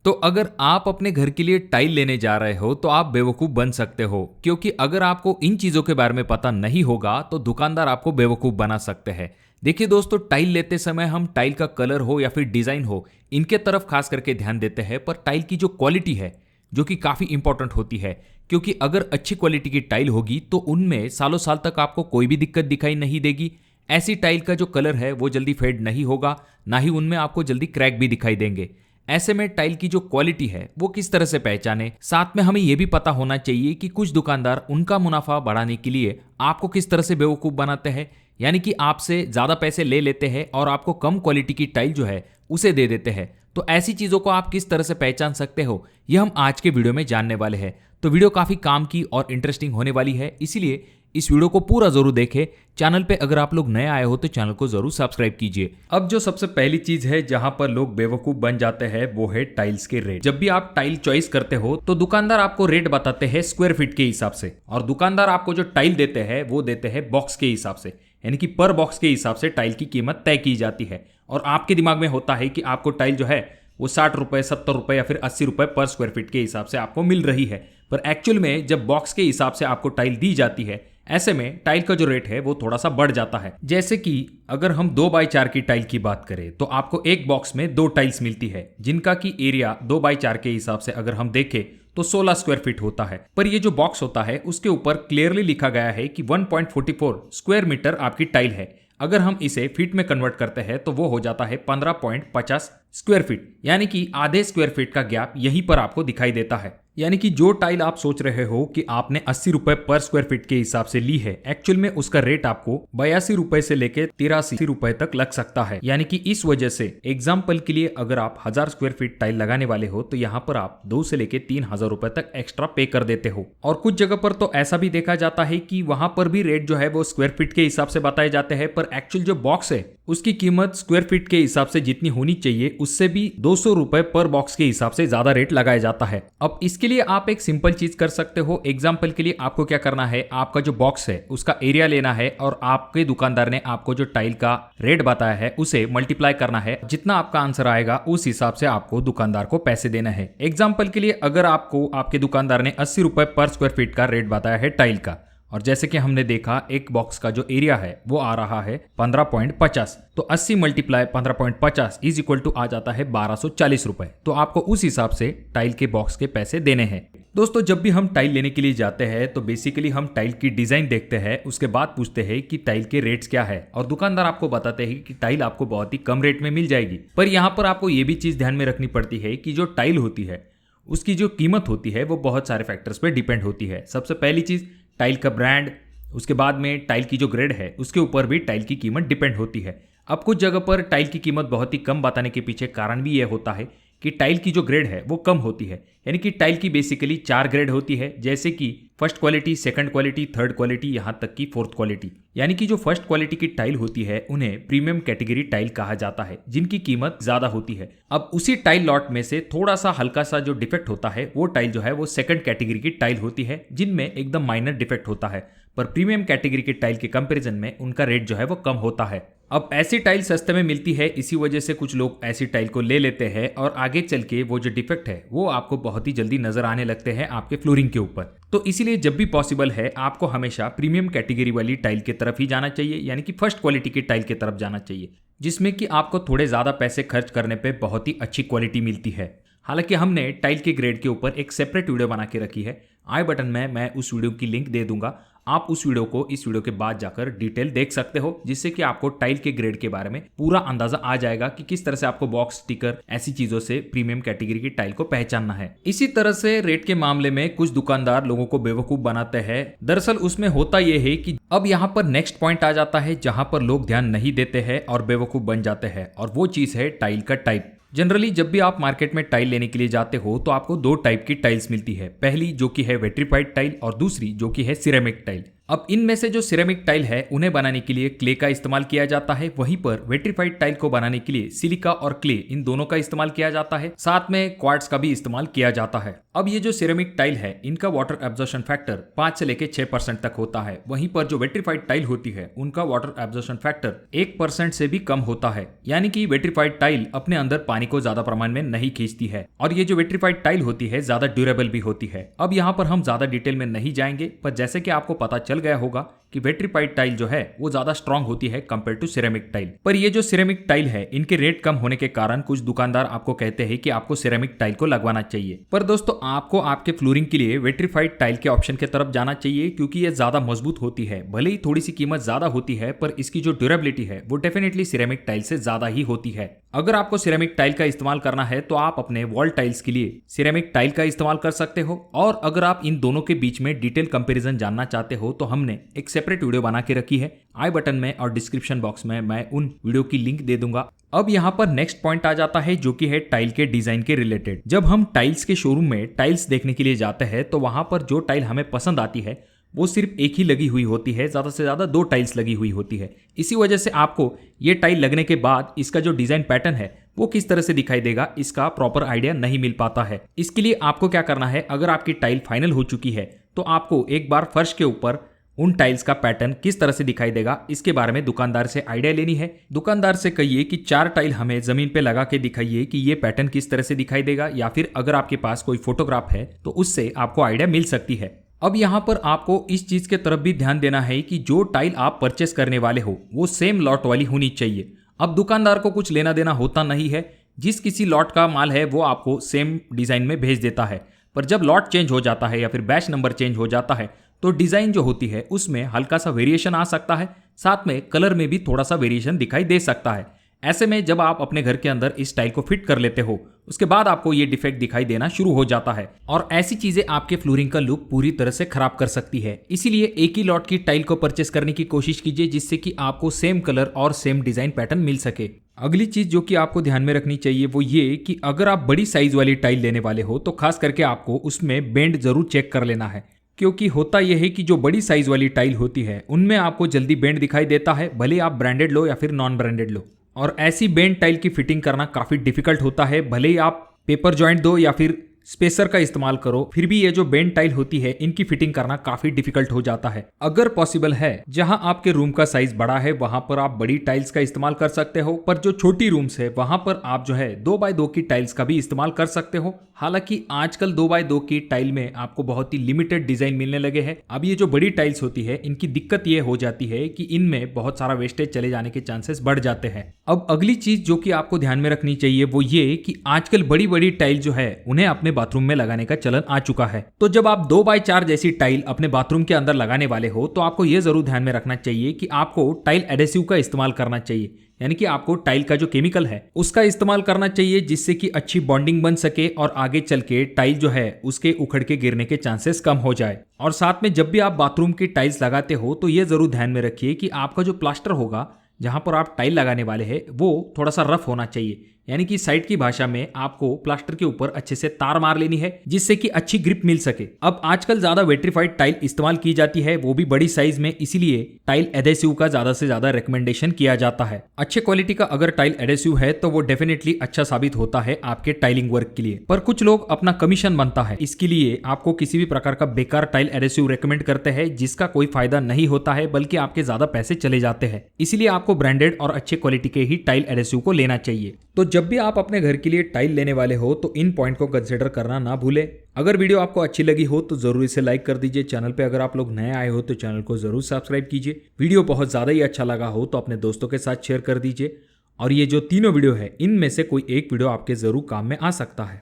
तो अगर आप अपने घर के लिए टाइल लेने जा रहे हो तो आप बेवकूफ़ बन सकते हो, क्योंकि अगर आपको इन चीज़ों के बारे में पता नहीं होगा तो दुकानदार आपको बेवकूफ़ बना सकते हैं। देखिए दोस्तों, टाइल लेते समय हम टाइल का कलर हो या फिर डिज़ाइन हो, इनके तरफ खास करके ध्यान देते हैं, पर टाइल की जो क्वालिटी है, जो कि काफ़ी इंपॉर्टेंट होती है, क्योंकि अगर अच्छी क्वालिटी की टाइल होगी तो उनमें सालों साल तक आपको कोई भी दिक्कत दिखाई नहीं देगी। ऐसी टाइल का जो कलर है वो जल्दी फेड नहीं होगा, ना ही उनमें आपको जल्दी क्रैक भी दिखाई देंगे। ऐसे में टाइल की जो क्वालिटी है वो किस तरह से पहचाने, साथ में हमें यह भी पता होना चाहिए कि कुछ दुकानदार उनका मुनाफा बढ़ाने के लिए आपको किस तरह से बेवकूफ़ बनाते हैं, यानी कि आपसे ज़्यादा पैसे ले लेते हैं और आपको कम क्वालिटी की टाइल जो है उसे दे देते हैं। तो ऐसी चीज़ों को आप किस तरह से पहचान सकते हो, यह हम आज के वीडियो में जानने वाले हैं। तो वीडियो काफ़ी काम की और इंटरेस्टिंग होने वाली है, इसीलिए इस वीडियो को पूरा जरूर देखें। चैनल पे अगर आप लोग नए आए हो तो चैनल को जरूर सब्सक्राइब कीजिए। अब जो सबसे पहली चीज है जहां पर लोग बेवकूफ बन जाते हैं वो है टाइल्स के रेट। जब भी आप टाइल चॉइस करते हो तो दुकानदार आपको रेट बताते हैं स्क्वायर फीट के हिसाब से, और दुकानदार आपको जो टाइल देते हैं वो देते हैं बॉक्स के हिसाब से, यानी कि पर बॉक्स के हिसाब से टाइल की कीमत तय की जाती है। और आपके दिमाग में होता है कि आपको टाइल जो है वो 60 रुपए, 70 रुपए या फिर 80 रुपए पर स्क्वायर फीट के हिसाब से आपको मिल रही है। पर एक्चुअल में जब बॉक्स के हिसाब से आपको टाइल दी जाती है, ऐसे में टाइल का जो रेट है वो थोड़ा सा बढ़ जाता है। जैसे कि अगर हम 2x4 की टाइल की बात करें तो आपको एक बॉक्स में 2 टाइल्स मिलती है, जिनका की एरिया 2x4 के हिसाब से अगर हम देखें तो 16 स्क्वायर फीट होता है। पर ये जो बॉक्स होता है उसके ऊपर क्लियरली लिखा गया है कि 1.44 स्क्वायर मीटर आपकी टाइल है। अगर हम इसे फीट में कन्वर्ट करते हैं तो वो हो जाता है 15.50 स्क्वायर फीट, यानी कि आधे स्क्वायर फीट का गैप यहीं पर आपको दिखाई देता है। यानी कि जो टाइल आप सोच रहे हो कि आपने 80 रुपए पर स्क्वायर फीट के हिसाब से ली है, एक्चुअल में उसका रेट आपको 82 रुपए से लेकर 83 रुपए तक लग सकता है। यानी कि इस वजह से एग्जाम्पल के लिए अगर आप 1000 स्क्वायर फीट टाइल लगाने वाले हो तो यहाँ पर आप 2 से लेकर 3000 रुपए तक एक्स्ट्रा पे कर देते हो। और कुछ जगह पर तो ऐसा भी देखा जाता है कि वहां पर भी रेट जो है वो स्क्वायर फीट के हिसाब से बताए जाते हैं, पर एक्चुअल जो बॉक्स है उसकी कीमत स्क्वायर फीट के हिसाब से जितनी होनी चाहिए उससे भी 200 रुपए पर बॉक्स के हिसाब से ज्यादा रेट लगाया जाता है। अब इसके लिए आप एक सिंपल चीज कर सकते हो। एग्जाम्पल के लिए आपको क्या करना है, आपका जो बॉक्स है उसका एरिया लेना है और आपके दुकानदार ने आपको जो टाइल का रेट बताया है उसे मल्टीप्लाई करना है। जितना आपका आंसर आएगा उस हिसाब से आपको दुकानदार को पैसे देना है। एग्जाम्पल के लिए अगर आपको आपके दुकानदार ने 80 रुपए पर स्क्वायर फीट का रेट बताया है टाइल का, और जैसे कि हमने देखा एक बॉक्स का जो एरिया है वो आ रहा है 15.50, तो 80 मल्टीप्लाई 15.50 इज इक्वल टू आ जाता है 1240 रुपए। तो आपको उस हिसाब से टाइल के बॉक्स के पैसे देने हैं। दोस्तों, जब भी हम टाइल लेने के लिए जाते हैं तो बेसिकली हम टाइल की डिजाइन देखते हैं, उसके बाद पूछते हैं कि टाइल के रेट्स क्या है, और दुकानदार आपको बताते हैं कि टाइल आपको बहुत ही कम रेट में मिल जाएगी। पर यहाँ पर आपको ये भी चीज ध्यान में रखनी पड़ती है कि जो टाइल होती है उसकी जो कीमत होती है वो बहुत सारे फैक्टर्स पे डिपेंड होती है। सबसे पहली चीज टाइल का ब्रांड, उसके बाद में टाइल की जो ग्रेड है उसके ऊपर भी टाइल की कीमत डिपेंड होती है। अब कुछ जगह पर टाइल की कीमत बहुत ही कम बताने के पीछे कारण भी यह होता है कि टाइल की जो ग्रेड है वो कम होती है। यानी कि टाइल की बेसिकली 4 ग्रेड होती है, जैसे कि first quality, second quality, third quality, यहाँ तक कि फोर्थ क्वालिटी। यानी कि जो फर्स्ट क्वालिटी की टाइल होती है उन्हें प्रीमियम कैटेगरी टाइल कहा जाता है, जिनकी कीमत ज्यादा होती है। अब उसी टाइल लॉट में से थोड़ा सा हल्का सा जो डिफेक्ट होता है वो टाइल जो है वो सेकंड कैटेगरी की टाइल होती है, जिनमें एकदम माइनर डिफेक्ट होता है। पर प्रीमियम कैटेगरी की टाइल के कंपैरिजन में उनका रेट जो है वो कम होता है। अब ऐसी टाइल सस्ते में मिलती है, इसी वजह से कुछ लोग ऐसी टाइल को ले लेते हैं और आगे चल के वो जो डिफेक्ट है वो आपको बहुत ही जल्दी नजर आने लगते हैं आपके फ्लोरिंग के ऊपर। तो इसीलिए जब भी पॉसिबल है आपको हमेशा प्रीमियम कैटेगरी वाली टाइल की तरफ ही जाना चाहिए, यानी कि फर्स्ट क्वालिटी की टाइल की तरफ जाना चाहिए, जिसमें कि आपको थोड़े ज्यादा पैसे खर्च करने पे बहुत ही अच्छी क्वालिटी मिलती है। हालांकि हमने टाइल के ग्रेड के ऊपर एक सेपरेट वीडियो बना के रखी है, आई बटन में मैं उस वीडियो की लिंक दे दूंगा। आप उस वीडियो को इस वीडियो के बाद जाकर डिटेल देख सकते हो, जिससे कि आपको टाइल के ग्रेड के बारे में पूरा अंदाजा आ जाएगा कि किस तरह से आपको बॉक्स, स्टिकर, ऐसी चीजों से प्रीमियम कैटेगरी की टाइल को पहचानना है। इसी तरह से रेट के मामले में कुछ दुकानदार लोगों को बेवकूफ बनाते हैं। दरअसल उसमें होता यह है कि अब यहाँ पर नेक्स्ट पॉइंट आ जाता है जहां पर लोग ध्यान नहीं देते हैं और बेवकूफ बन जाते हैं, और वो चीज है टाइल का टाइप। जनरली जब भी आप मार्केट में टाइल लेने के लिए जाते हो तो आपको 2 टाइप की टाइल्स मिलती है। पहली जो कि है वेट्रीफाइड टाइल और दूसरी जो कि है सिरेमिक टाइल। अब इनमें से जो सिरेमिक टाइल है उन्हें बनाने के लिए क्ले का इस्तेमाल किया जाता है, वहीं पर वेट्रीफाइड टाइल को बनाने के लिए सिलिका और क्ले इन दोनों का इस्तेमाल किया जाता है, साथ में क्वार्ट्ज का भी इस्तेमाल किया जाता है। अब ये जो सिरेमिक टाइल है इनका वाटर एब्जॉर्प्शन फैक्टर 5 से लेकर 6% तक होता है, वहीं पर जो वेट्रीफाइड टाइल होती है उनका वाटर एब्जॉर्प्शन फैक्टर 1% से भी कम होता है, यानी कि वेट्रीफाइड टाइल अपने अंदर पानी को ज्यादा प्रमाण में नहीं खींचती है और ये जो वेट्रीफाइड टाइल होती है ज्यादा ड्यूरेबल भी होती है। अब यहाँ पर हम ज्यादा डिटेल में नहीं जाएंगे, पर जैसे कि आपको पता चल गया होगा कि वेट्रीफाइड टाइल जो है वो ज्यादा स्ट्रांग होती है कंपेयर टू सिरेमिक टाइल। पर ये जो सिरेमिक टाइल है इनके रेट कम होने के कारण कुछ दुकानदार आपको कहते हैं कि आपको सिरेमिक टाइल को लगवाना चाहिए, पर दोस्तों आपको आपके फ्लोरिंग के लिए वेट्रीफाइड टाइल के ऑप्शन की तरफ जाना चाहिए, क्योंकि ये ज्यादा मजबूत होती है। भले ही थोड़ी सी कीमत ज्यादा होती है पर इसकी जो ड्यूरेबिलिटी है वो डेफिनेटली सिरेमिक टाइल से ज्यादा ही होती है। अगर आपको सिरेमिक टाइल का इस्तेमाल करना है तो आप अपने वॉल टाइल्स के लिए सिरेमिक टाइल का इस्तेमाल कर सकते हो, और अगर आप इन दोनों के बीच में डिटेल कंपैरिजन जानना चाहते हो तो हमने एक सेपरेट वीडियो बना के रखी है, आई बटन में और डिस्क्रिप्शन बॉक्स में मैं उन वीडियो की लिंक दे दूंगा। अब यहाँ पर नेक्स्ट पॉइंट आ जाता है जो कि है टाइल के डिजाइन के रिलेटेड। जब हम टाइल्स के शोरूम में टाइल्स देखने के लिए जाते हैं तो वहां पर जो टाइल हमें पसंद आती है वो सिर्फ एक ही लगी हुई होती है, ज्यादा से ज्यादा 2 टाइल्स लगी हुई होती है। इसी वजह से आपको ये टाइल लगने के बाद इसका जो डिजाइन पैटर्न है वो किस तरह से दिखाई देगा इसका प्रॉपर आइडिया नहीं मिल पाता है। इसके लिए आपको क्या करना है, अगर आपकी टाइल फाइनल हो चुकी है तो आपको एक बार फर्श के ऊपर उन टाइल्स का पैटर्न किस तरह से दिखाई देगा इसके बारे में दुकानदार से आइडिया लेनी है। दुकानदार से कहिए कि 4 टाइल हमें जमीन पे लगा के दिखाइए कि ये पैटर्न किस तरह से दिखाई देगा, या फिर अगर आपके पास कोई फोटोग्राफ है तो उससे आपको आइडिया मिल सकती है। अब यहाँ पर आपको इस चीज के तरफ भी ध्यान देना है कि जो टाइल आप परचेस करने वाले हो वो सेम लॉट वाली होनी चाहिए। अब दुकानदार को कुछ लेना देना होता नहीं है, जिस किसी लॉट का माल है वो आपको सेम डिजाइन में भेज देता है, पर जब लॉट चेंज हो जाता है या फिर बैच नंबर चेंज हो जाता है तो डिजाइन जो होती है उसमें हल्का सा वेरिएशन आ सकता है, साथ में कलर में भी थोड़ा सा वेरिएशन दिखाई दे सकता है। ऐसे में जब आप अपने घर के अंदर इस टाइल को फिट कर लेते हो उसके बाद आपको ये डिफेक्ट दिखाई देना शुरू हो जाता है, और ऐसी चीजें आपके फ्लोरिंग का लुक पूरी तरह से खराब कर सकती है। इसीलिए एक ही लॉट की टाइल को परचेस करने की कोशिश कीजिए जिससे कि आपको सेम कलर और सेम डिजाइन पैटर्न मिल सके। अगली चीज जो कि आपको ध्यान में रखनी चाहिए वो ये कि अगर आप बड़ी साइज वाली टाइल लेने वाले हो तो खास करके आपको उसमें बेंड जरूर चेक कर लेना है, क्योंकि होता यह है कि जो बड़ी साइज वाली टाइल होती है उनमें आपको जल्दी बेंड दिखाई देता है, भले आप ब्रांडेड लो या फिर नॉन ब्रांडेड लो। और ऐसी बेंड टाइल की फिटिंग करना काफी डिफिकल्ट होता है, भले ही आप पेपर जॉइंट दो या फिर स्पेसर का इस्तेमाल करो, फिर भी ये जो बेंड टाइल होती है इनकी फिटिंग करना काफी डिफिकल्ट हो जाता है। अगर पॉसिबल है जहां आपके रूम का साइज बड़ा है वहां पर आप बड़ी टाइल्स का इस्तेमाल कर सकते हो, पर जो छोटी रूम्स है वहां पर आप जो है 2x2 की टाइल्स का भी इस्तेमाल कर सकते हो। हालांकि आजकल 2x2 की टाइल में आपको बहुत ही लिमिटेड डिजाइन मिलने लगे हैं। अब ये जो बड़ी टाइल्स होती है इनकी दिक्कत ये हो जाती है कि इनमें बहुत सारा वेस्टेज चले जाने के चांसेस बढ़ जाते हैं। अब अगली चीज जो कि आपको ध्यान में रखनी चाहिए वो ये कि आजकल बड़ी बड़ी टाइल जो है उन्हें अपने बाथरूम में लगाने का चलन आ चुका है। तो जब आप 2x4 जैसी टाइल अपने बाथरूम के अंदर लगाने वाले हो तो आपको यह जरूर ध्यान में रखना चाहिए कि आपको टाइल एडेसिव का इस्तेमाल करना चाहिए, यानी कि आपको टाइल का जो केमिकल है उसका इस्तेमाल करना चाहिए जिससे कि अच्छी बॉन्डिंग बन सके और आगे चल के टाइल जो है उसके उखड़ के गिरने के चांसेस कम हो जाए। और साथ में जब भी आप बाथरूम की टाइल्स लगाते हो तो यह जरूर ध्यान में रखिए कि आपका जो प्लास्टर होगा जहां पर आप टाइल लगाने वाले हैं वो थोड़ा सा रफ होना चाहिए, यानी कि साइड की भाषा में आपको प्लास्टर के ऊपर अच्छे से तार मार लेनी है जिससे कि अच्छी ग्रिप मिल सके। अब आजकल ज्यादा वेट्रीफाइड टाइल इस्तेमाल की जाती है, वो भी बड़ी साइज में, इसीलिए टाइल एडेसिव का ज्यादा से ज्यादा रिकमेंडेशन किया जाता है। अच्छे क्वालिटी का अगर टाइल एडेसिव है तो वो डेफिनेटली अच्छा साबित होता है आपके टाइलिंग वर्क के लिए। पर कुछ लोग अपना कमीशन बनता है, इसके लिए आपको किसी भी प्रकार का बेकार टाइल एडेसिव रेकमेंड करते हैं जिसका कोई फायदा नहीं होता है, बल्कि आपके ज्यादा पैसे चले जाते हैं। इसीलिए आपको ब्रांडेड और अच्छे क्वालिटी के ही टाइल एडेसिव को लेना चाहिए। तो जब भी आप अपने घर के लिए टाइल लेने वाले हो तो इन पॉइंट को कंसीडर करना ना भूलें। अगर वीडियो आपको अच्छी लगी हो तो जरूर इसे लाइक कर दीजिए। चैनल पे अगर आप लोग नए आए हो तो चैनल को जरूर सब्सक्राइब कीजिए। वीडियो बहुत ज़्यादा ही अच्छा लगा हो तो अपने दोस्तों के साथ शेयर कर दीजिए। और ये जो तीनों वीडियो है इनमें से कोई एक वीडियो आपके जरूर काम में आ सकता है।